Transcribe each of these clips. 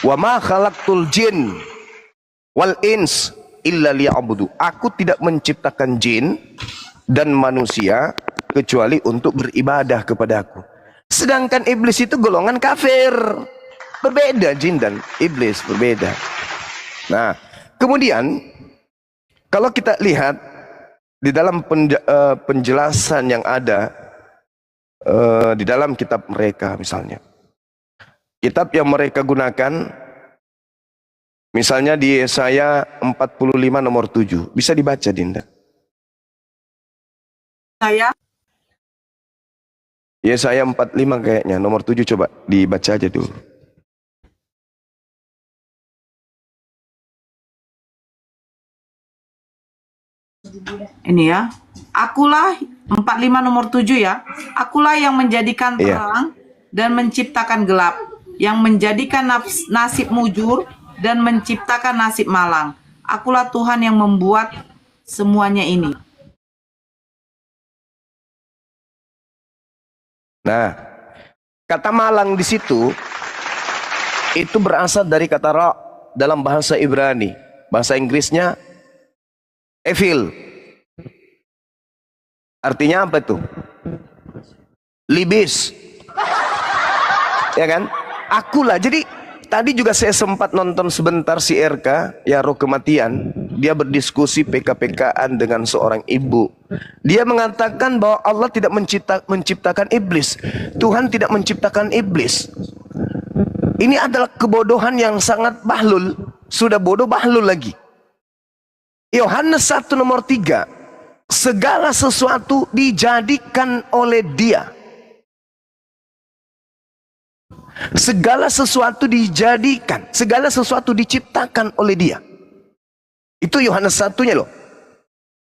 Wa ma khalaqtul jin wal ins illa liya'budu. Aku tidak menciptakan jin dan manusia kecuali untuk beribadah kepadaku. Sedangkan iblis itu golongan kafir. Berbeda jin dan iblis, berbeda. Nah, kemudian kalau kita lihat di dalam penjelasan yang ada di dalam kitab mereka, misalnya kitab yang mereka gunakan, misalnya di Yesaya 45 nomor 7, bisa dibaca Dinda? Yesaya 45 kayaknya nomor 7, coba dibaca aja dulu. Ini ya, akulah 45 nomor 7 ya. Akulah yang menjadikan terang dan menciptakan gelap, yang menjadikan nasib mujur dan menciptakan nasib malang. Akulah Tuhan yang membuat semuanya ini. Nah, kata malang di situ itu berasal dari kata ra dalam bahasa Ibrani. Bahasa Inggrisnya evil. Artinya apa itu? Libis. Ya kan? Akulah. Jadi tadi juga saya sempat nonton sebentar si RK, ya Roh Kematian. Dia berdiskusi PK-PKan dengan seorang ibu. Dia mengatakan bahwa Allah tidak menciptakan iblis. Tuhan tidak menciptakan iblis. Ini adalah kebodohan yang sangat bahlul. Sudah bodoh bahlul lagi. Yohanes 1 nomor 3. Segala sesuatu dijadikan oleh Dia. Segala sesuatu dijadikan, segala sesuatu diciptakan oleh Dia. Itu Yohanes 1-nya loh.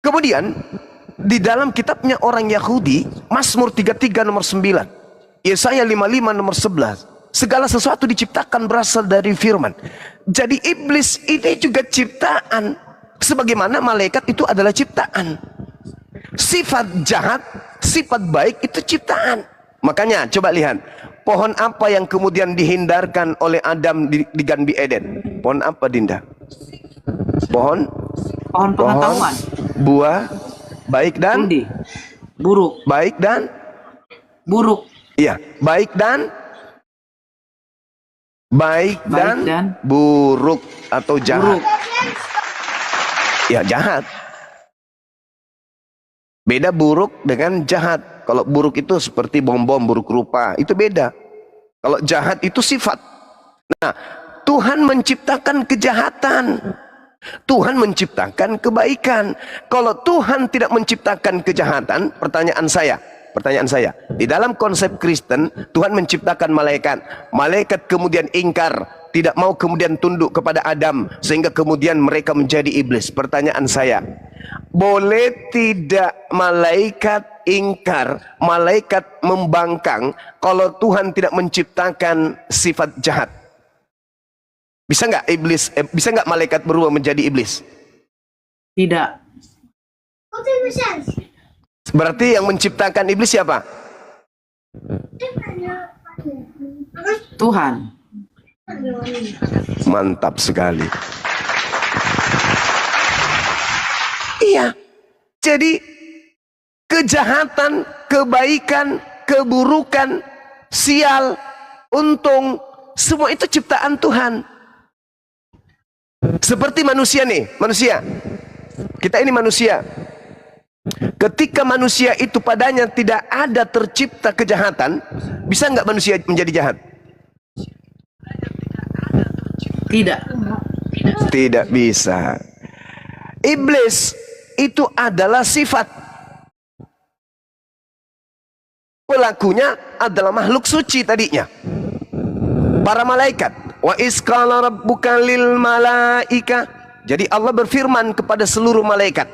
Kemudian di dalam kitabnya orang Yahudi, Mazmur 33 nomor 9, Yesaya 55 nomor 11, segala sesuatu diciptakan berasal dari firman. Jadi iblis ini juga ciptaan, sebagaimana malaikat itu adalah ciptaan. Sifat jahat, sifat baik itu ciptaan. Makanya coba lihat, pohon apa yang kemudian dihindarkan oleh Adam di Ganbi Eden? Pohon apa Dinda? Pohon pengetahuan. Buah baik dan buruk. Baik dan buruk. Iya, baik dan buruk atau jahat. Buruk. Ya, jahat. Beda buruk dengan jahat. Kalau buruk itu seperti bom-bom, buruk rupa, itu beda. Kalau jahat itu sifat. Nah, Tuhan menciptakan kejahatan. Tuhan menciptakan kebaikan. Kalau Tuhan tidak menciptakan kejahatan, pertanyaan saya, di dalam konsep Kristen, Tuhan menciptakan malaikat. Malaikat kemudian ingkar, tidak mau kemudian tunduk kepada Adam, sehingga kemudian mereka menjadi iblis. Pertanyaan saya, boleh tidak malaikat ingkar, malaikat membangkang, kalau Tuhan tidak menciptakan sifat jahat? Bisa nggak bisa nggak malaikat berubah menjadi iblis? Tidak. Berarti yang menciptakan iblis siapa? Tuhan. Mantap sekali. Iya. Jadi kejahatan, kebaikan, keburukan, sial, untung, semua itu ciptaan Tuhan. Seperti manusia nih, manusia. Kita ini manusia. Ketika manusia itu padanya tidak ada tercipta kejahatan, bisa nggak manusia menjadi jahat? Tidak. Tidak bisa. Iblis itu adalah sifat. Pelakunya adalah makhluk suci tadinya. Para malaikat. Wa isqala rabbuka lil malaika. Jadi Allah berfirman kepada seluruh malaikat.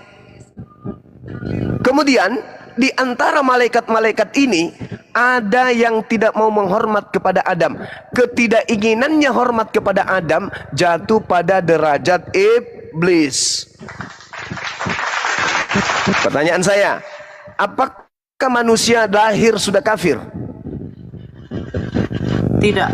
Kemudian di antara malaikat-malaikat ini ada yang tidak mau menghormat kepada Adam. Ketidakinginannya hormat kepada Adam jatuh pada derajat iblis. Pertanyaan saya, apakah manusia lahir sudah kafir? Tidak.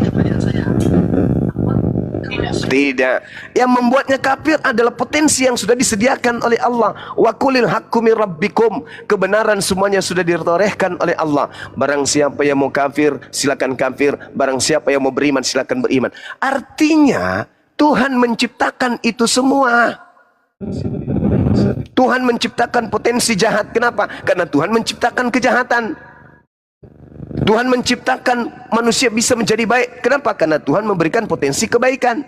Tidak. Yang membuatnya kafir adalah potensi yang sudah disediakan oleh Allah. Wa qulil haqqu mir rabbikum. Kebenaran semuanya sudah ditorehkan oleh Allah. Barang siapa yang mau kafir, silakan kafir. Barang siapa yang mau beriman, silakan beriman. Artinya, Tuhan menciptakan itu semua. Tuhan menciptakan potensi jahat. Kenapa? Karena Tuhan menciptakan kejahatan. Tuhan menciptakan manusia bisa menjadi baik. Kenapa? Karena Tuhan memberikan potensi kebaikan.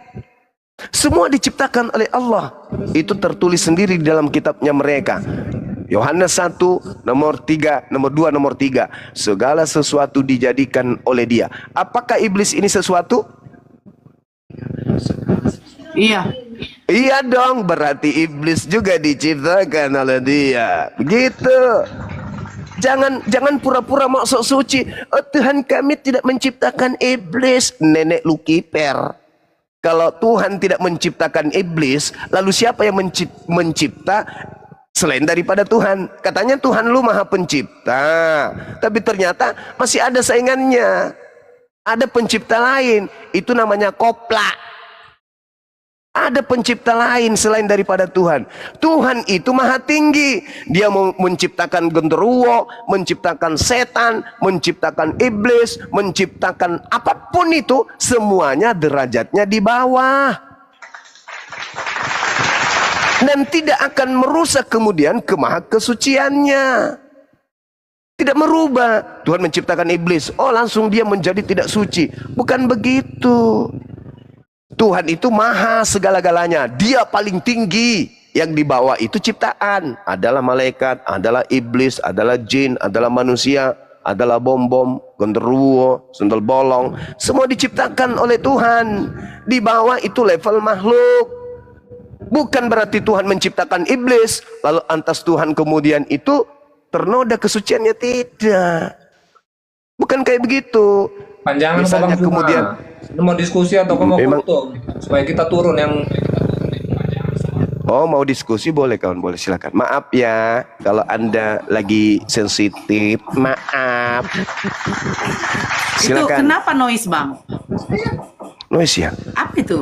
Semua diciptakan oleh Allah. Itu tertulis sendiri di dalam kitabnya mereka. Yohanes 1, nomor 3, nomor 2, nomor 3. Segala sesuatu dijadikan oleh Dia. Apakah iblis ini sesuatu? Iya. Iya dong, berarti iblis juga diciptakan oleh Dia. Begitu. Jangan pura-pura maksud suci. Oh, Tuhan kami tidak menciptakan iblis. Nenek lu kiper. Kalau Tuhan tidak menciptakan iblis, lalu siapa yang mencipta selain daripada Tuhan? Katanya Tuhan lu maha pencipta, tapi ternyata masih ada saingannya. Ada pencipta lain, itu namanya kopla. Ada pencipta lain selain daripada Tuhan. Tuhan itu maha tinggi. Dia mau menciptakan genderuwo, menciptakan setan, menciptakan iblis, menciptakan apapun itu, semuanya derajatnya di bawah. Dan tidak akan merusak kemudian kemahakesuciannya. Tidak merubah. Tuhan menciptakan iblis, oh langsung dia menjadi tidak suci. Bukan begitu. Tuhan itu maha segala-galanya. Dia paling tinggi. Yang di bawah itu ciptaan. Adalah malaikat, adalah iblis, adalah jin, adalah manusia, adalah bom-bom, genderuwo, sundel bolong. Semua diciptakan oleh Tuhan. Di bawah itu level makhluk. Bukan berarti Tuhan menciptakan iblis, lalu antas Tuhan kemudian itu ternoda kesuciannya. Tidak. Bukan kayak begitu. Panjangan Misalnya Bang Cuma. kemudian Mau diskusi atau mau memang, foto supaya kita turun yang oh mau diskusi boleh kawan, boleh silakan. Maaf ya kalau Anda lagi sensitif, maaf. Itu Silakan. kenapa noise, Bang? Noise ya? Apa itu?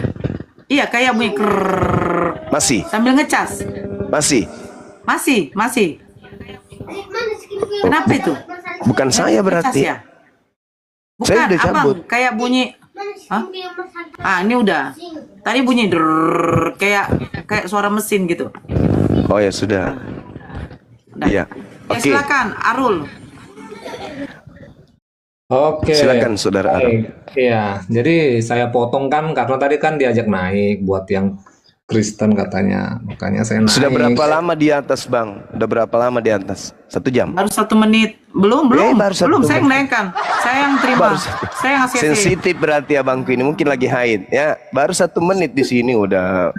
Iya, kayak bunyi krrrr. Masih? Sambil ngecas. Masih? Masih. Kenapa itu? Bukan saya Ngecas berarti. ya? Bukan, Saya udah Abang, cabut. kayak bunyi. Hah? Ah, ini udah. Tadi bunyi drrrr, kayak suara mesin gitu. Oh ya sudah. Udah. Iya. Ya, Oke. silakan, Arul. Oke. Silakan saudara Arul. Baik. Iya, jadi saya potong kan karena tadi kan diajak naik buat yang Kristen katanya, makanya saya naik. Sudah berapa lama di atas Bang? Udah berapa lama di atas? 1 jam? Baru 1 menit. Belum. baru 1 Belum, saya menit. menaikkan. Saya yang terima. Baru Saya yang ngasih. sensitif berarti abangku ini mungkin lagi haid ya. Baru 1 menit di sini udah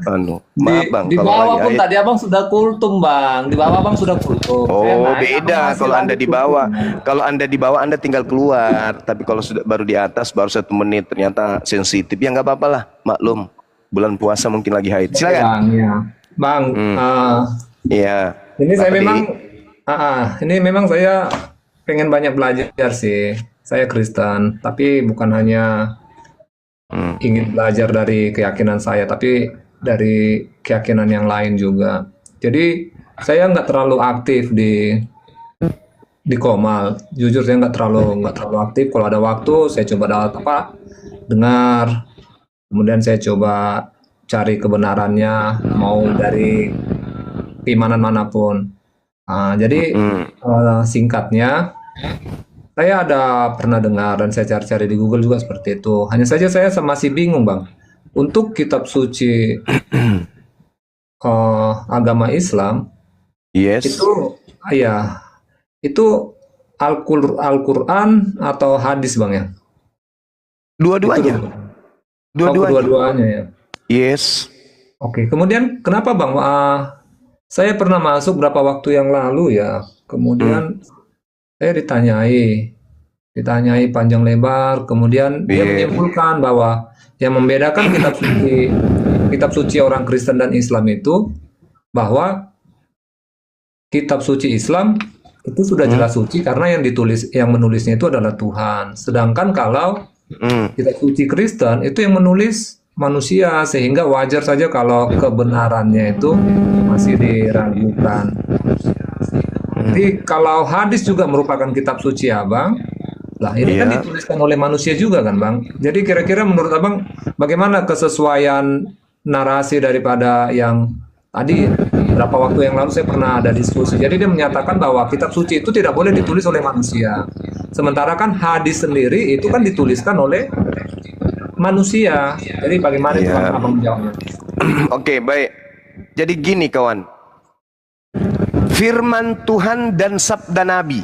maaf Bang Di kalau bawah lagi pun haid. tadi abang sudah kultum Bang, di bawah abang sudah kultum. Saya Oh naik, beda abang masih kalau Anda lanjut di bawah. kultumnya. Kalau Anda di bawah Anda tinggal keluar. Tapi kalau sudah baru di atas baru 1 menit ternyata sensitif ya nggak apa-apa lah, maklum. Bulan puasa mungkin lagi haid. Silakan. Bang, ya. Bang, Iya. ini saya Bapak memang, Dedi. ini memang saya pengen banyak belajar sih. Saya Kristen, tapi bukan hanya ingin belajar dari keyakinan saya, tapi dari keyakinan yang lain juga. Jadi saya nggak terlalu aktif di Komal. Jujur saya nggak terlalu aktif. Kalau ada waktu, saya coba dengar. Kemudian saya coba cari kebenarannya, mau dari keimanan manapun. Jadi singkatnya, saya pernah dengar dan saya cari-cari di Google juga seperti itu. Hanya saja saya masih bingung Bang. Untuk kitab suci agama Islam, Yes. itu Al-Quran atau hadis Bang ya? Dua-duanya. Itu, Dua-duanya. kedua-duanya ya. Yes. Oke, kemudian kenapa Bang? Saya pernah masuk berapa waktu yang lalu ya. Kemudian saya ditanyai panjang lebar. Kemudian dia menyimpulkan bahwa yang membedakan kitab suci orang Kristen dan Islam itu bahwa kitab suci Islam itu sudah jelas suci karena yang menulisnya itu adalah Tuhan. Sedangkan kalau kitab suci Kristen itu yang menulis manusia, sehingga wajar saja kalau kebenarannya itu masih diragukan. Jadi kalau hadis juga merupakan kitab suci Abang, lah ini kan Iya. dituliskan oleh manusia juga kan Bang. Jadi kira-kira menurut Abang bagaimana kesesuaian narasi daripada yang tadi berapa waktu yang lalu saya pernah ada diskusi. Jadi dia menyatakan bahwa kitab suci itu tidak boleh ditulis oleh manusia. Sementara kan hadis sendiri itu kan dituliskan oleh manusia. Jadi bagaimana itu Iya. Abang menjawabnya? Oke, baik. Jadi gini kawan. Firman Tuhan dan sabda Nabi.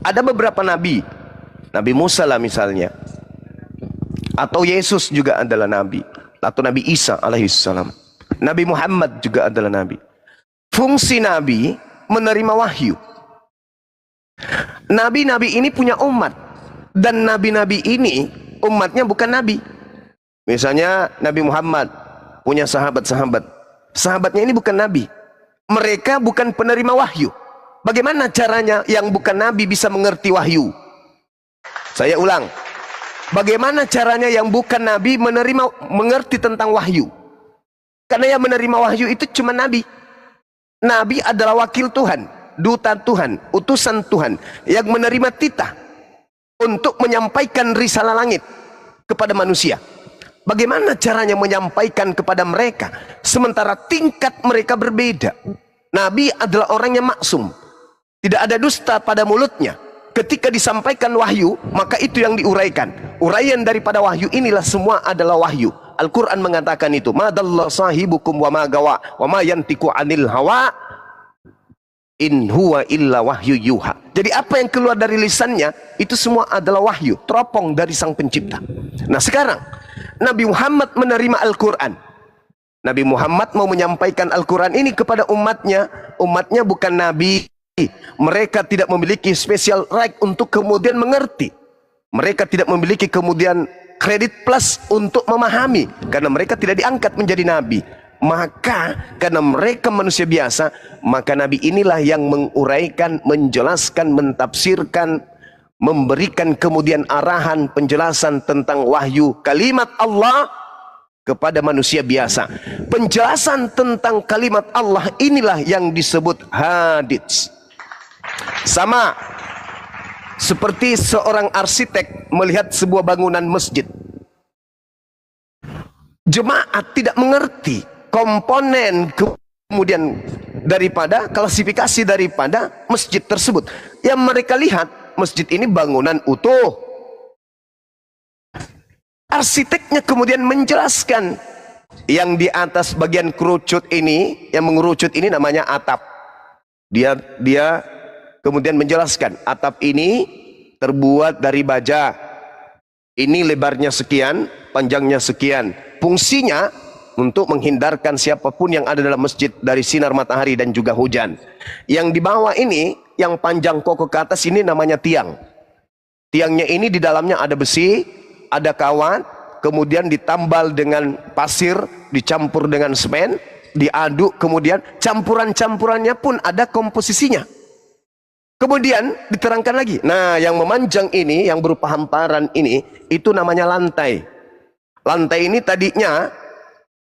Ada beberapa nabi. Nabi Musa lah misalnya. Atau Yesus juga adalah nabi. Atau Nabi Isa alaihissalam. Nabi Muhammad juga adalah nabi. Fungsi nabi menerima wahyu. Nabi-nabi ini punya umat. Dan nabi-nabi ini umatnya bukan nabi. Misalnya Nabi Muhammad punya sahabat-sahabat. Sahabatnya ini bukan nabi. Mereka bukan penerima wahyu. Bagaimana caranya yang bukan nabi bisa mengerti wahyu? Saya ulang. Bagaimana caranya yang bukan nabi mengerti tentang wahyu? Karena yang menerima wahyu itu cuma nabi. Nabi adalah wakil Tuhan, duta Tuhan, utusan Tuhan yang menerima titah untuk menyampaikan risalah langit kepada manusia. Bagaimana caranya menyampaikan kepada mereka sementara tingkat mereka berbeda? Nabi adalah orang yang maksum, tidak ada dusta pada mulutnya. Ketika disampaikan wahyu, maka itu yang diuraikan. Uraian daripada wahyu inilah semua adalah wahyu. Al-Quran mengatakan itu, ma dalla sahibukum wa ma gawa wa ma yantiku anil hawa in huwa illa wahyu yuha. Jadi apa yang keluar dari lisannya itu semua adalah wahyu, teropong dari sang pencipta. Nah sekarang Nabi Muhammad menerima Al-Quran. Nabi Muhammad mau menyampaikan Al-Quran ini kepada umatnya. Umatnya bukan nabi. Mereka tidak memiliki special right untuk kemudian mengerti. Mereka tidak memiliki kemudian kredit plus untuk memahami, karena mereka tidak diangkat menjadi nabi. Maka karena mereka manusia biasa, maka nabi inilah yang menguraikan, menjelaskan, mentafsirkan, memberikan kemudian arahan, penjelasan tentang wahyu kalimat Allah kepada manusia biasa. Penjelasan tentang kalimat Allah inilah yang disebut hadits. Sama seperti seorang arsitek melihat sebuah bangunan masjid. Jemaat tidak mengerti komponen kemudian daripada klasifikasi daripada masjid tersebut. Yang mereka lihat masjid ini bangunan utuh. Arsiteknya kemudian menjelaskan yang di atas bagian kerucut ini, yang mengerucut ini namanya atap. Dia kemudian menjelaskan atap ini terbuat dari baja. Ini lebarnya sekian, panjangnya sekian. Fungsinya untuk menghindarkan siapapun yang ada dalam masjid dari sinar matahari dan juga hujan. Yang di bawah ini, yang panjang kokoh ke atas ini namanya tiang. Tiangnya ini di dalamnya ada besi, ada kawat, kemudian ditambal dengan pasir, dicampur dengan semen, diaduk, kemudian campuran-campurannya pun ada komposisinya. Kemudian diterangkan lagi. Nah, yang memanjang ini, yang berupa hamparan ini, itu namanya lantai. Lantai ini tadinya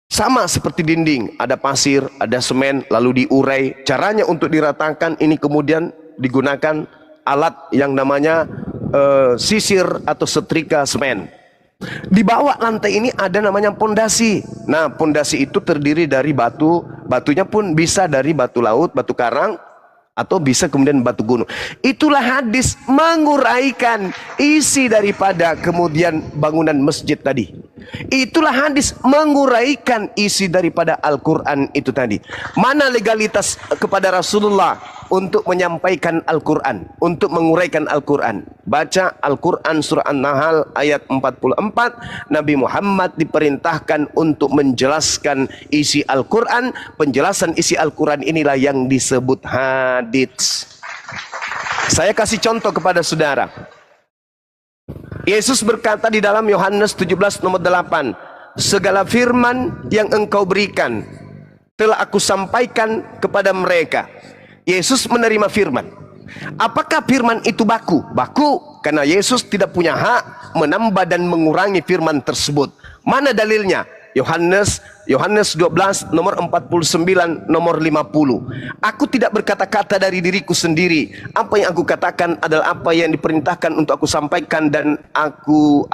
sama seperti dinding, ada pasir, ada semen, lalu diurai. Caranya untuk diratakan ini kemudian digunakan alat yang namanya sisir atau setrika semen. Di bawah lantai ini ada namanya pondasi. Nah, pondasi itu terdiri dari batu. Batunya pun bisa dari batu laut, batu karang, atau bisa kemudian batu gunung. Itulah hadis menguraikan isi daripada kemudian bangunan masjid tadi. Itulah hadis menguraikan isi daripada Al-Quran itu tadi. Mana legalitas kepada Rasulullah untuk menyampaikan Al-Quran, untuk menguraikan Al-Quran? Baca Al-Quran surah An-Nahl ayat 44. Nabi Muhammad diperintahkan untuk menjelaskan isi Al-Quran. Penjelasan isi Al-Quran inilah yang disebut hadits. Saya kasih contoh kepada saudara. Yesus berkata di dalam Yohanes 17 nomor 8, segala firman yang engkau berikan telah aku sampaikan kepada mereka. Yesus menerima firman. Apakah firman itu baku? Baku. Karena Yesus tidak punya hak menambah dan mengurangi firman tersebut. Mana dalilnya? Yohanes 12 nomor 49 nomor 50. Aku tidak berkata-kata dari diriku sendiri. Apa yang aku katakan adalah apa yang diperintahkan untuk aku sampaikan dan aku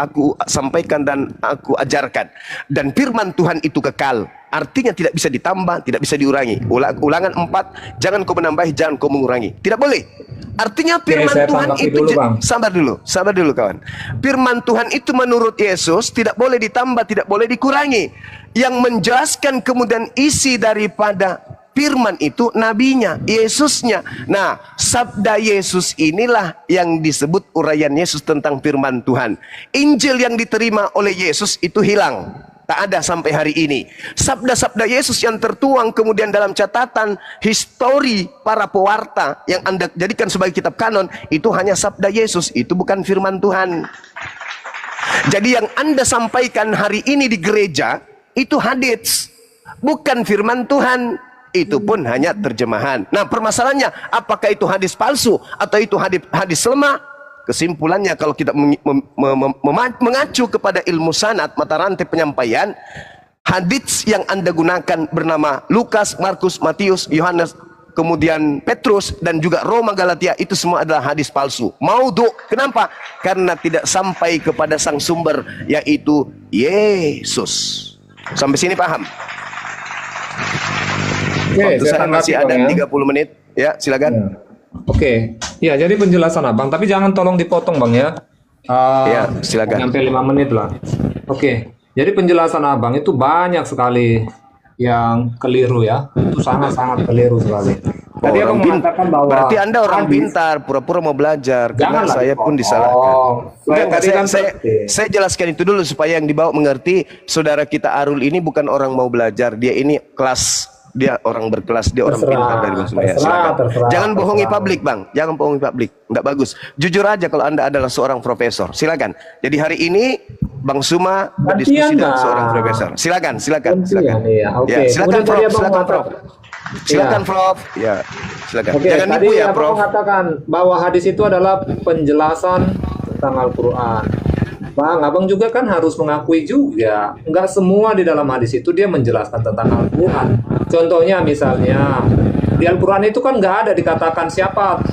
sampaikan dan aku ajarkan. Dan firman Tuhan itu kekal. Artinya tidak bisa ditambah, tidak bisa diurangi. Ulangan 4, jangan kau menambah, jangan kau mengurangi. Tidak boleh. Artinya firman saya Tuhan tanggapi itu dulu, Bang. sabar dulu kawan. Firman Tuhan itu menurut Yesus tidak boleh ditambah, tidak boleh dikurangi. Yang menjelaskan kemudian isi daripada firman itu nabinya, Yesusnya. Nah, sabda Yesus inilah yang disebut uraian Yesus tentang firman Tuhan. Injil yang diterima oleh Yesus itu hilang. Tak ada sampai hari ini. Sabda-sabda Yesus yang tertuang kemudian dalam catatan histori para pewarta yang Anda jadikan sebagai kitab kanon, itu hanya sabda Yesus, itu bukan firman Tuhan. Jadi yang Anda sampaikan hari ini di gereja, itu hadits, bukan firman Tuhan. Itu pun hanya terjemahan. Nah, permasalahannya, apakah itu hadis palsu atau itu hadis lemah? Kesimpulannya, kalau kita mengacu kepada ilmu sanad, mata rantai penyampaian, hadits yang Anda gunakan bernama Lukas, Markus, Matius, Yohanes, kemudian Petrus, dan juga Roma, Galatia, itu semua adalah hadis palsu. Maudhu. Kenapa? Karena tidak sampai kepada sang sumber, yaitu Yesus. Sampai sini paham? Oke, Waktu saya saya masih tanggapi, ada Bang, 30 menit. Ya, silakan. Oke, ya jadi penjelasan Abang, tapi jangan tolong dipotong Bang ya. Ya, silakan. Sampai 5 menit lah. Oke, jadi penjelasan Abang itu banyak sekali yang keliru ya. Itu sangat-sangat keliru sekali. Tadi Abang mengatakan bahwa berarti Anda orang hadis- pintar, pura-pura mau belajar. Karena Janganlah saya pun dipotong. disalahkan. Saya tadi kan Saya jelaskan itu dulu supaya yang dibawa mengerti. Saudara kita Arul ini bukan orang mau belajar, dia ini kelas. Dia orang berkelas, dia orang Terserah, pintar dari Bang Sumaya. terserah, Silakan. terserah, Jangan bohongi terserah. publik, Bang. Jangan bohongi publik. Enggak bagus. Jujur aja kalau Anda adalah seorang profesor. Silakan. Jadi hari ini Bang Suma berdiskusi Gantian, dengan Bang. seorang profesor. Silakan. Gantian, Silakan. iya. Oke. Ya, silakan Kemudian tadi Prof. Abang Silakan Prof. mengatakan- Silakan Iya. Prof. Ya, silakan. Oke, Jangan tadi nipu ya, Abang Prof. mengatakan bahwa hadis itu adalah penjelasan tentang Al-Quran. Bang, Abang juga kan harus mengakui juga, nggak semua di dalam hadis itu dia menjelaskan tentang Al-Quran. Contohnya misalnya, di Al-Quran itu kan nggak ada dikatakan siapa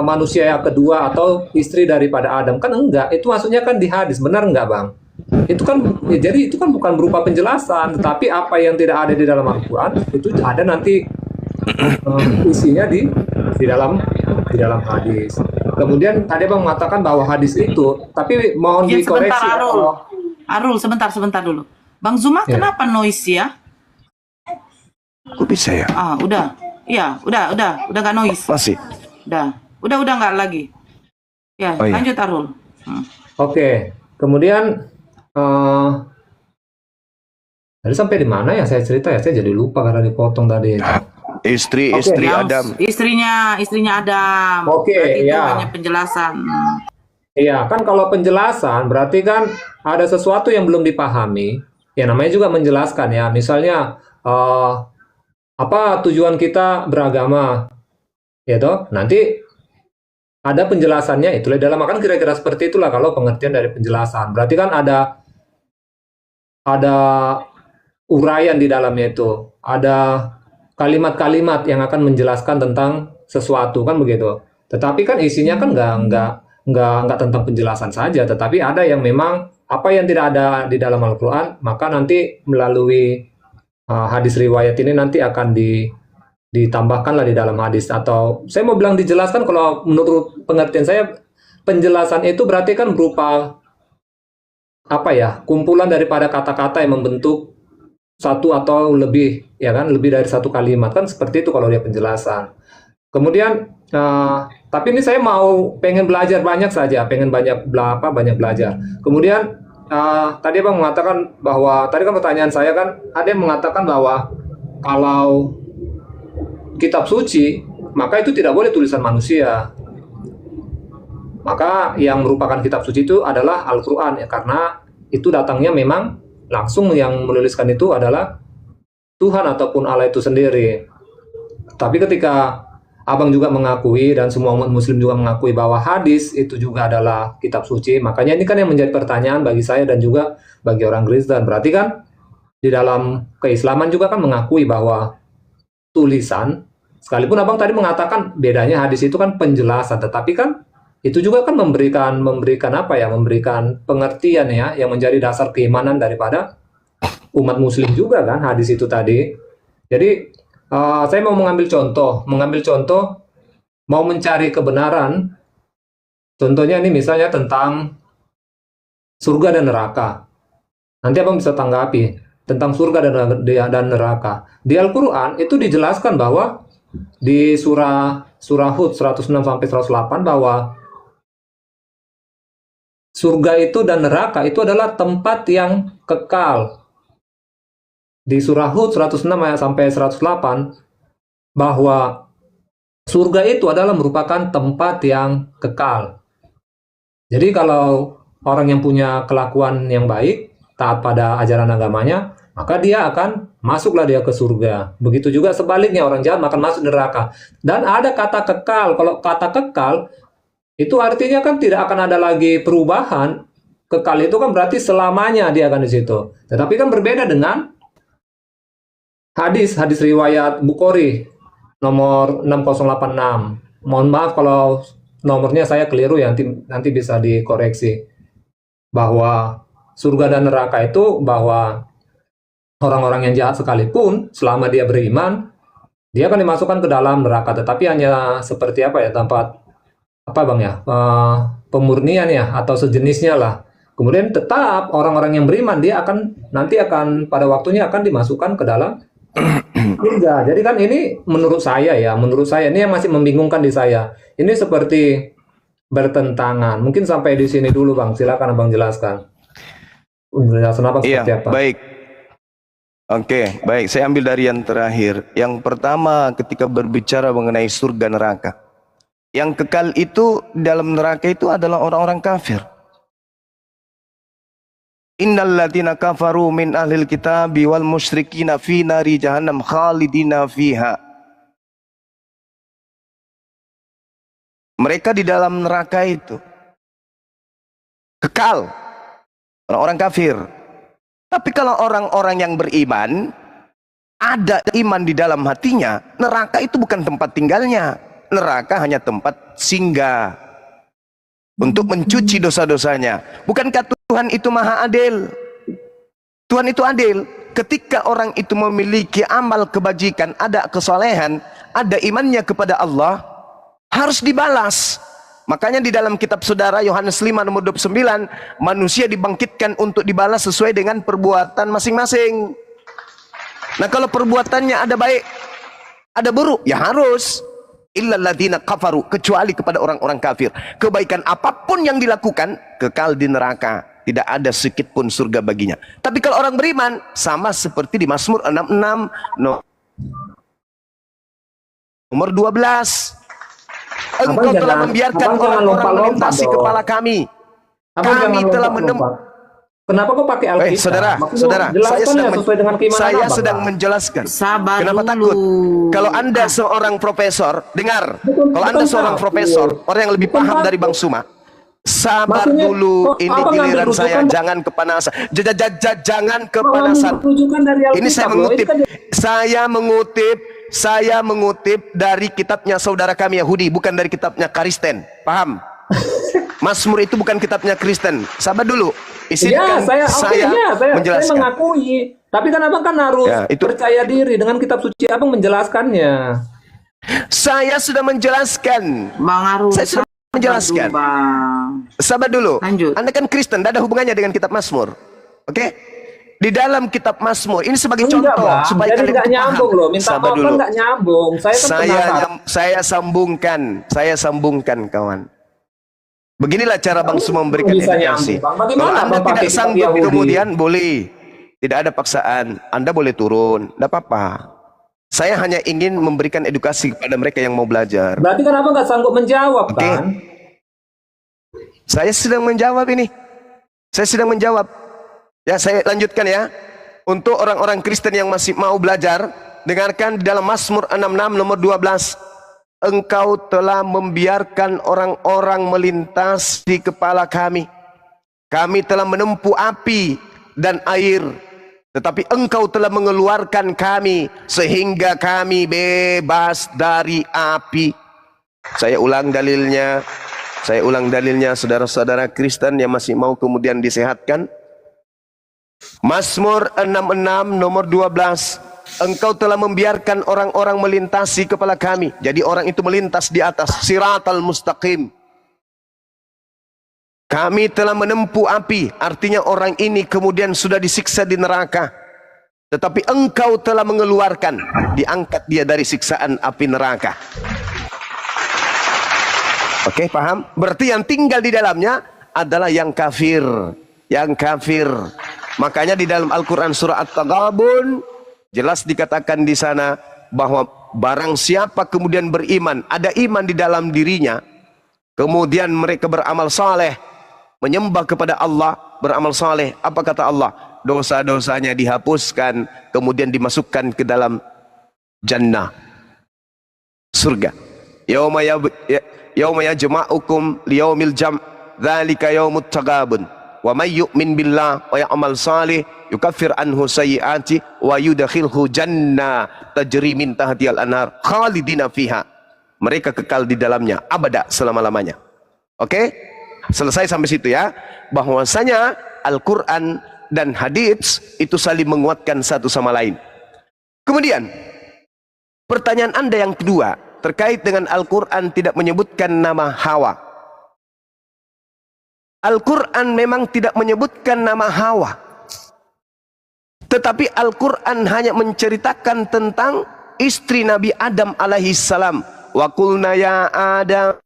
manusia yang kedua atau istri daripada Adam. Kan enggak, itu maksudnya kan di hadis, benar nggak Bang? Itu kan, ya, jadi itu kan bukan berupa penjelasan, tetapi apa yang tidak ada di dalam Al-Quran, itu ada nanti isinya di dalam hadis. Kemudian tadi Bang mengatakan bahwa hadis itu, tapi mohon Ya, dikoreksi. sebentar Arul. kalau- Arul, sebentar dulu. Bang Zuma, Ya. kenapa noise ya? Kok bisa ya? Ah, udah. Iya, udah nggak noise. Masih. Udah nggak lagi. Ya, Oh, iya. lanjut Arul. Oke, kemudian tadi sampai di mana ya saya cerita ya? Saya jadi lupa karena dipotong tadi. Istri Yang Adam. Istrinya Adam. Oke, Berarti itu ya. hanya penjelasan. Iya, kan kalau penjelasan berarti kan ada sesuatu yang belum dipahami. Ya namanya juga menjelaskan ya. Misalnya apa tujuan kita beragama? Ya toh, nanti ada penjelasannya itulah dalam makan kira-kira seperti itulah kalau pengertian dari penjelasan. Berarti kan ada uraian di dalamnya itu. Ada kalimat-kalimat yang akan menjelaskan tentang sesuatu kan begitu. Tetapi kan isinya kan nggak tentang penjelasan saja, tetapi ada yang memang apa yang tidak ada di dalam Al-Quran, maka nanti melalui hadis riwayat ini nanti akan ditambahkanlah di dalam hadis. Atau saya mau bilang dijelaskan, kalau menurut pengertian saya penjelasan itu berarti kan berupa apa ya, kumpulan daripada kata-kata yang membentuk satu atau lebih, ya kan, lebih dari satu kalimat kan seperti itu kalau dia penjelasan. Kemudian tapi ini saya pengen belajar banyak saja, pengen banyak belajar. Kemudian tadi Abang mengatakan bahwa, tadi kan pertanyaan saya kan, ada yang mengatakan bahwa kalau kitab suci, maka itu tidak boleh tulisan manusia. Maka yang merupakan kitab suci itu adalah Al-Quran, ya, karena itu datangnya memang langsung, yang menuliskan itu adalah Tuhan ataupun Allah itu sendiri. Tapi ketika Abang juga mengakui dan semua umat muslim juga mengakui bahwa hadis itu juga adalah kitab suci. Makanya ini kan yang menjadi pertanyaan bagi saya dan juga bagi orang Kristen. Berarti kan di dalam keislaman juga kan mengakui bahwa tulisan, sekalipun abang tadi mengatakan bedanya hadis itu kan penjelasan, tetapi kan itu juga kan memberikan apa ya, memberikan pengertian ya, yang menjadi dasar keimanan daripada umat muslim juga kan hadis itu tadi. Jadi saya mau mengambil contoh, mau mencari kebenaran. Contohnya ini misalnya tentang surga dan neraka. Nanti abang bisa tanggapi tentang surga dan neraka. Di Al-Quran itu dijelaskan bahwa di surah Hud 106 sampai 108 bahwa surga itu dan neraka itu adalah tempat yang kekal. Di surah Hud 106 ayat sampai 108 bahwa surga itu adalah merupakan tempat yang kekal. Jadi kalau orang yang punya kelakuan yang baik, taat pada ajaran agamanya, maka dia akan masuklah dia ke surga. Begitu juga sebaliknya, orang jahat akan masuk neraka. Dan ada kata kekal. Kalau kata kekal itu artinya kan tidak akan ada lagi perubahan. Kekal itu kan berarti selamanya dia akan di situ. Tetapi kan berbeda dengan hadis riwayat Bukhari nomor 6086. Mohon maaf kalau nomornya saya keliru ya, nanti bisa dikoreksi. Bahwa surga dan neraka itu bahwa orang-orang yang jahat sekalipun selama dia beriman, dia akan dimasukkan ke dalam neraka, tetapi hanya seperti apa ya, tempat apa bang ya, pemurnian ya atau sejenisnya lah. Kemudian tetap orang-orang yang beriman dia nanti akan pada waktunya akan dimasukkan ke dalam surga. Jadi kan ini menurut saya ini yang masih membingungkan di saya. Ini seperti bertentangan. Mungkin sampai di sini dulu bang. Silakan abang jelaskan. Penjelasan abang seperti apa? Baik. Oke, baik. Saya ambil dari yang terakhir. Yang pertama ketika berbicara mengenai surga neraka. Yang kekal itu dalam neraka itu adalah orang-orang kafir. Innal ladzina kafaru min ahlil kitabi wal musyrikina fi nari jahannam khalidina fiha. Mereka di dalam neraka itu kekal, orang-orang kafir. Tapi kalau orang-orang yang beriman, ada iman di dalam hatinya, neraka itu bukan tempat tinggalnya. Neraka hanya tempat singgah untuk mencuci dosa-dosanya. Bukankah Tuhan itu maha adil? Tuhan itu adil. Ketika orang itu memiliki amal kebajikan, ada kesolehan, ada imannya kepada Allah, harus dibalas. Makanya di dalam kitab saudara Yohanes 5 nomor 29, manusia dibangkitkan untuk dibalas sesuai dengan perbuatan masing-masing. Nah kalau perbuatannya ada baik, ada buruk, ya harus. Illal ladzina kafaru, kecuali kepada orang-orang kafir. Kebaikan apapun yang dilakukan, kekal di neraka. Tidak ada sedikit pun surga baginya. Tapi kalau orang beriman, sama seperti di Mazmur 66 nomor 12. Engkau telah membiarkan orang-orang melintasi kepala kami. Kami telah menemukan. Kenapa kok pakai Alkitab? Saudara, saya sedang Bang. menjelaskan. Sabar Kenapa dulu. takut? Kalau Anda seorang profesor, dengar. Kalau Anda seorang profesor, orang yang lebih paham dari Bang Suma, sabar Maksudnya, dulu. kok Ini abang ngambil giliran saya, rujukan- jangan kepanasan. Jangan kepanasan. Rujukan dari Ini saya Alkitab, loh. mengutip. Ini kan- Saya mengutip dari kitabnya saudara kami Yahudi, bukan dari kitabnya Kristen. Paham? Mazmur itu bukan kitabnya Kristen. Sabar dulu. Iya, Izinkan saya menjelaskan. mengakui. Tapi kan abang kan harus Ya, itu- percaya diri dengan kitab suci abang menjelaskannya. Saya sudah menjelaskan. Bang Arul, Saya sudah menjelaskan. Bang. Sabar dulu. Lanjut. Anda kan Kristen, tidak ada hubungannya dengan kitab Mazmur. Oke? Di dalam kitab Mazmur, ini sebagai Enggak, contoh Bang. supaya Jadi kalian nggak itu paham. nyambung loh. Minta Sabar maaf dulu. kan nggak nyambung. Saya kan penasaran. Saya sambungkan kawan. Beginilah cara Bang Suma memberikan Bisa edukasi. nyambung, Bang. Bagaimana Kalau Anda Bang pakai tidak kitab sanggup Yahudi? kemudian boleh. Tidak ada paksaan. Anda boleh turun, tidak apa-apa. Saya hanya ingin memberikan edukasi kepada mereka yang mau belajar. Berarti kan abang nggak sanggup menjawab Oke. kan? Saya sedang menjawab ini. Saya sedang menjawab. Ya, saya lanjutkan ya. Untuk orang-orang Kristen yang masih mau belajar, dengarkan di dalam Mazmur 66 nomor 12. engkau telah membiarkan orang-orang melintas di kepala kami. Kami telah menempuh api dan air, tetapi engkau telah mengeluarkan kami sehingga kami bebas dari api. Saya ulang dalilnya. Saudara-saudara Kristen yang masih mau kemudian disehatkan. Mazmur 66 nomor 12. Engkau telah membiarkan orang-orang melintasi kepala kami. Jadi orang itu melintas di atas siratal mustaqim. Kami telah menempuh api. Artinya orang ini kemudian sudah disiksa di neraka. Tetapi engkau telah mengeluarkan. Diangkat dia dari siksaan api neraka. Oke, paham? Berarti yang tinggal di dalamnya adalah yang kafir. Yang kafir. Makanya di dalam Al-Quran surah At-Taghabun jelas dikatakan di sana bahwa barang siapa kemudian beriman, ada iman di dalam dirinya, kemudian mereka beramal saleh, menyembah kepada Allah, beramal saleh, apa kata Allah? Dosa-dosanya dihapuskan, kemudian dimasukkan ke dalam jannah, surga. Yauma yajma'ukum liyaumil jam', dzalika yaumut taghabun. Wa may yu'min billah wa ya'mal salih yukaffir anhu sayyi'ati wa yudkhilhu jannah tajri min tahtihal anhar khalidina fiha. Mereka kekal di dalamnya abada selama-lamanya. Oke? Selesai sampai situ ya. Bahwasanya Al-Qur'an dan hadits itu saling menguatkan satu sama lain. Kemudian pertanyaan Anda yang kedua terkait dengan Al-Qur'an tidak menyebutkan nama Hawa. Al-Quran memang tidak menyebutkan nama Hawa. Tetapi Al-Quran hanya menceritakan tentang istri Nabi Adam alaihissalam. Wa qulna ya Adam,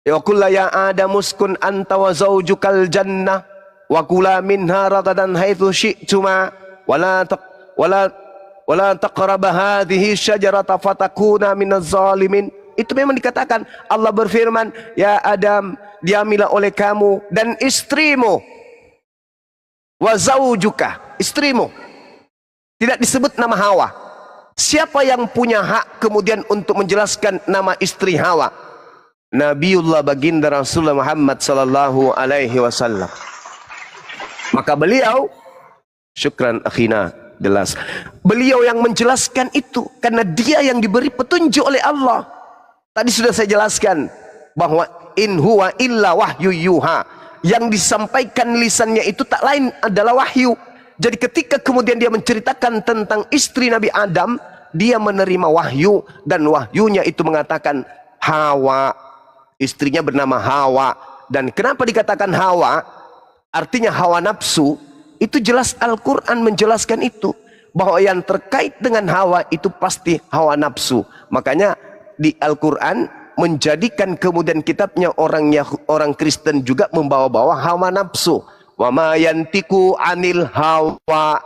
wa qulna ya Adam uskun anta wa zawjukal jannah wa kula minha ragadan haitsu syi'tuma wa la taqraba hadhihi syajarata fatakuna minaz zalimin. Itu memang dikatakan, Allah berfirman, ya Adam, diamilah oleh kamu dan istrimu, wa zawjuka, istrimu. Tidak disebut nama Hawa. Siapa yang punya hak kemudian untuk menjelaskan nama istri Hawa? Nabiullah baginda Rasulullah Muhammad sallallahu alaihi wasallam. Maka beliau, syukran akhina, jelas. Beliau yang menjelaskan itu karena dia yang diberi petunjuk oleh Allah. Tadi sudah saya jelaskan bahwa in huwa illa wahyu yuha. Yang disampaikan lisannya itu tak lain adalah wahyu. Jadi ketika kemudian dia menceritakan tentang istri Nabi Adam, dia menerima wahyu dan wahyunya itu mengatakan Hawa. Istrinya bernama Hawa. Dan kenapa dikatakan Hawa? Artinya hawa nafsu. Itu jelas Al-Quran menjelaskan itu. Bahwa yang terkait dengan Hawa itu pasti hawa nafsu. Makanya di Al-Quran menjadikan kemudian kitabnya orang Kristen juga membawa-bawa hawa nafsu. Wa ma yantiku anil hawa.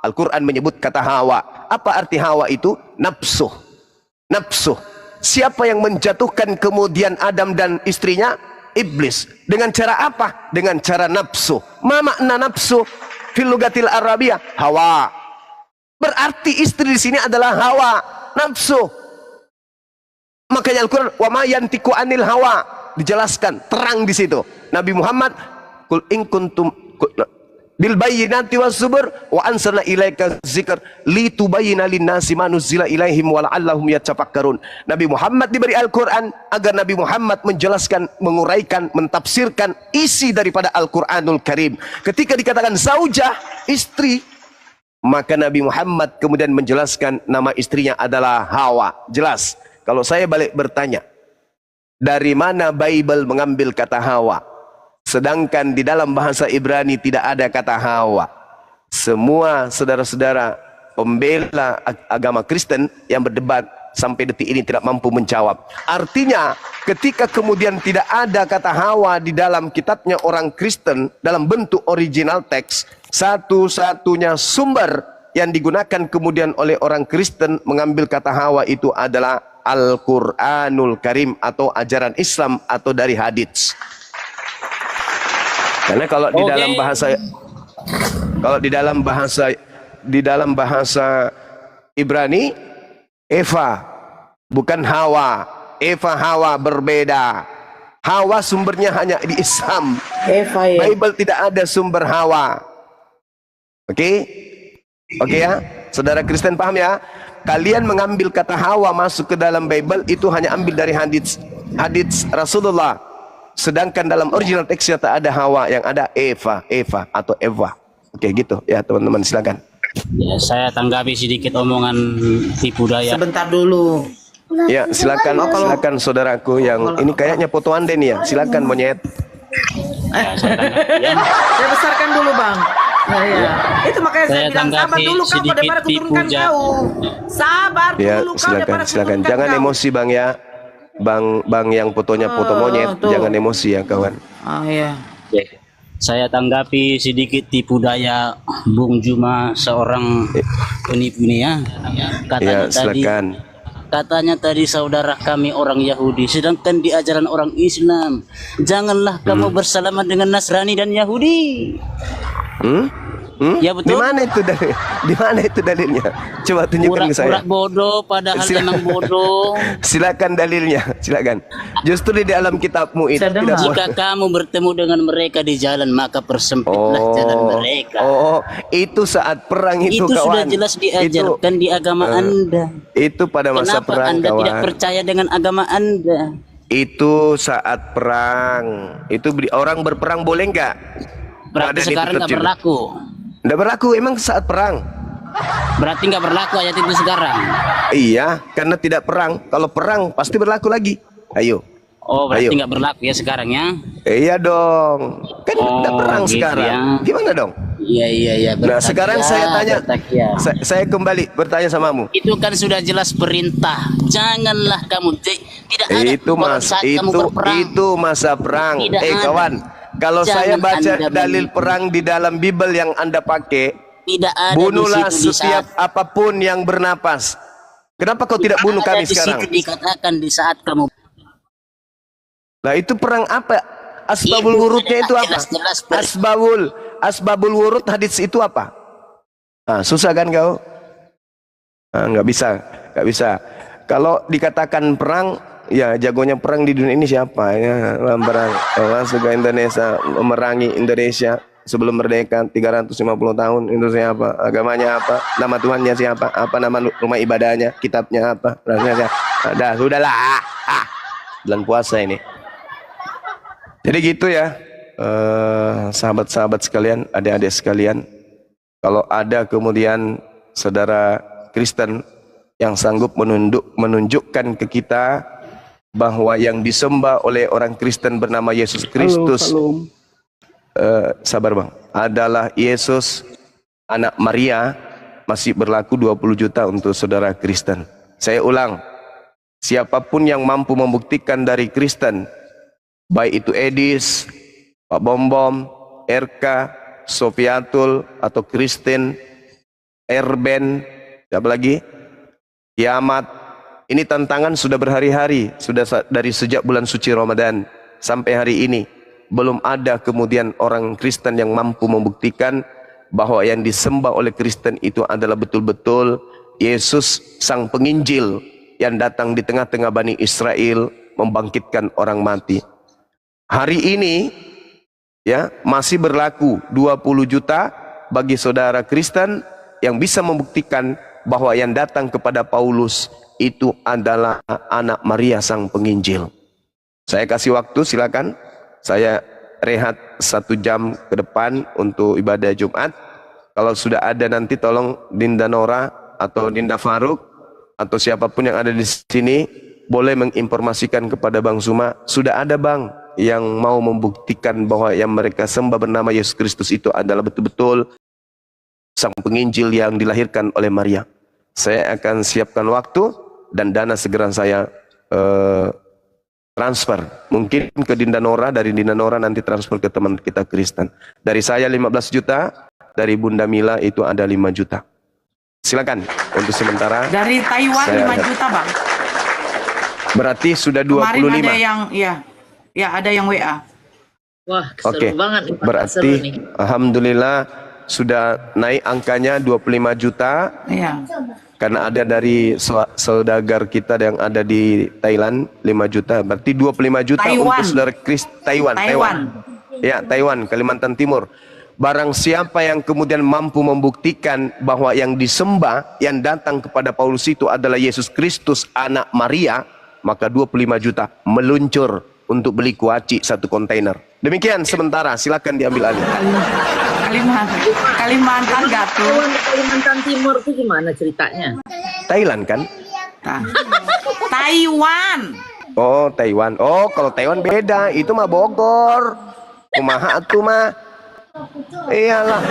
Al-Quran menyebut kata hawa. Apa arti hawa itu? Nafsu. Nafsu. Siapa yang menjatuhkan kemudian Adam dan istrinya? Iblis. Dengan cara apa? Dengan cara nafsu. Ma makna nafsu? Fil lugatil Arabiyah. Hawa. Berarti istri di sini adalah hawa. Nafsu. Makanya Al-Quran wa ma yantiku anil hawa dijelaskan terang di situ. Nabi Muhammad kul in kuntum bil bayyinati was zubur wa anzalna ilaika dzikr litubayyana lin-nasi ma nuzila ilaihim wa la'allahum yatafakkarun. Nabi Muhammad diberi Al-Quran agar Nabi Muhammad menjelaskan, menguraikan, mentafsirkan isi daripada Al-Quranul Karim. Ketika dikatakan zaujah, istri, maka Nabi Muhammad kemudian menjelaskan nama istrinya adalah Hawa. Jelas. Kalau saya balik bertanya, dari mana Bible mengambil kata Hawa? Sedangkan di dalam bahasa Ibrani tidak ada kata Hawa. Semua saudara-saudara pembela agama Kristen yang berdebat sampai detik ini tidak mampu menjawab. Artinya ketika kemudian tidak ada kata Hawa di dalam kitabnya orang Kristen dalam bentuk original teks, satu-satunya sumber yang digunakan kemudian oleh orang Kristen mengambil kata Hawa itu adalah Al-Quranul Karim atau ajaran Islam atau dari hadits. Karena kalau di dalam bahasa Ibrani Eva bukan Hawa. Eva Hawa berbeda. Hawa sumbernya hanya di Islam. Eva ya. Bible tidak ada sumber Hawa. Oke? Oke ya? Saudara Kristen paham ya? Kalian mengambil kata Hawa masuk ke dalam Bible itu hanya ambil dari hadits Rasulullah. Sedangkan dalam original teksnya tak ada Hawa, yang ada Eva atau Eva. Oke gitu ya teman-teman, silakan. Ya, saya tanggapi sedikit omongan tipu daya. Sebentar dulu. Ya, silakan saudaraku yang ini kayaknya foto Anda nih ya. Silakan monyet. Ya, saya tanggapi, ya. Saya besarkan dulu bang. Ya. Itu makanya saya bilang sabar dulu kau daripada kuturunkan kau. Sabar Ya, dulu kau daripada silakan. kuturunkan Jangan kau. emosi Bang ya. Bang yang fotonya foto monyet, tuh. jangan emosi ya kawan. Iya. Oke. Saya tanggapi sedikit tipu daya Bung Juma, seorang penipu ini ya. Ya, silakan. Katanya tadi saudara kami orang Yahudi, sedangkan di ajaran orang Islam, janganlah kamu bersalaman dengan Nasrani dan Yahudi. Ya betul. Di mana itu dalilnya? Coba tunjukkan ke saya. Pura-pura bodoh padahal memang bodoh. Silakan dalilnya, silakan. Justru di dalam kitabmu itu Saya dengar. tidak Jika kamu bertemu dengan mereka di jalan, maka persempitlah jalan mereka. Itu saat perang itu Itu sudah kawan. jelas diajarkan di agama Anda. Itu pada masa Kenapa perang Anda kawan. tidak percaya dengan agama Anda? Itu saat perang. Itu orang berperang boleh enggak? Berarti sekarang nggak berlaku. Enggak berlaku emang saat perang. Berarti nggak berlaku ayat itu sekarang. Iya, karena tidak perang. Kalau perang pasti berlaku lagi. Ayo. Oh, berarti Ayo. nggak berlaku ya sekarang ya? Iya dong. Kan enggak perang gitu sekarang. ya. Gimana dong? Iya. Nah, sekarang saya tanya. bertakya. Saya kembali bertanya samamu. Itu kan sudah jelas perintah. Janganlah kamu tidak ada Itu pada saat kamu berperang. itu masa perang. Tidak ada. Kawan, kalau Jangan saya baca Anda dalil menipu. perang di dalam Bible yang Anda pakai, Tidak ada bunuhlah di situ di setiap saat apapun yang bernapas. Kenapa kau tidak bunuh ada kami di sekarang? situ dikatakan di saat kamu Nah, itu perang apa? Asbabul Itu wurudnya itu apa? jelas-jelas Asbabul wurud hadits itu apa? Ah, susah kan kau? Ah, nggak bisa. Kalau dikatakan perang, ya jagonya perang di dunia ini siapa? Ya, perang masuk ke Indonesia, memerangi Indonesia sebelum merdeka 350 tahun. Itu siapa? Agamanya apa? Nama Tuhannya siapa? Apa nama rumah ibadahnya? Kitabnya apa? Rasanya siapa? Sudahlah. Bulan puasa ini. Jadi gitu ya, sahabat-sahabat sekalian, adik-adik sekalian. Kalau ada kemudian saudara Kristen yang sanggup menunjukkan ke kita bahwa yang disembah oleh orang Kristen bernama Yesus Kristus, sabar bang, adalah Yesus anak Maria, masih berlaku 20 juta untuk saudara Kristen. Saya ulang, siapapun yang mampu membuktikan dari Kristen, baik itu Edis, Pak Bom, RK, Sofiatul atau Kristen, Erben, siapa lagi? Kiamat. Ini tantangan sudah berhari-hari, sudah dari sejak bulan suci Ramadan sampai hari ini. Belum ada kemudian orang Kristen yang mampu membuktikan bahwa yang disembah oleh Kristen itu adalah betul-betul Yesus Sang Penginjil yang datang di tengah-tengah Bani Israel membangkitkan orang mati. Hari ini ya masih berlaku 20 juta bagi saudara Kristen yang bisa membuktikan bahwa yang datang kepada Paulus itu adalah anak Maria Sang Penginjil. Saya kasih waktu, silakan. Saya rehat 1 jam ke depan untuk ibadah Jumat. Kalau sudah ada nanti tolong Dinda Nora atau Dinda Faruk atau siapapun yang ada di sini boleh menginformasikan kepada Bang Suma, sudah ada Bang yang mau membuktikan bahwa yang mereka sembah bernama Yesus Kristus itu adalah betul-betul Sang Penginjil yang dilahirkan oleh Maria. Saya akan siapkan waktu dan dana segera saya transfer. Mungkin ke Dinda Nora, dari Dinda Nora nanti transfer ke teman kita Kristen. Dari saya 15 juta, dari Bunda Mila itu ada 5 juta. Silakan untuk sementara. Dari Taiwan 5 juta bang. Berarti sudah 25. Kemarin ada yang ya ada yang WA. Wah, seru Oke. banget nih, Pak. Seru Berarti nih. alhamdulillah sudah naik angkanya 25 juta. Iya. Karena ada dari saudagar kita yang ada di Thailand 5 juta, berarti 25 juta Taiwan. untuk saudara Taiwan. Ya, Taiwan, Kalimantan Timur. Barang siapa yang kemudian mampu membuktikan bahwa yang disembah, yang datang kepada Paulus itu adalah Yesus Kristus, anak Maria, maka 25 juta meluncur untuk beli kuaci 1 kontainer. Demikian sementara, silakan diambil alih. Kalimantan gak tuh? Kalimantan Timur itu gimana ceritanya? Thailand kan? Taiwan. Oh, Taiwan. Oh, kalau Taiwan beda, itu mah Bogor. Kumaha atuh mah. Iyalah.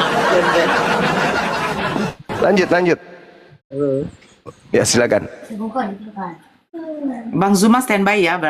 Lanjut. Ya, silakan. Bang Zuma standby ya berarti.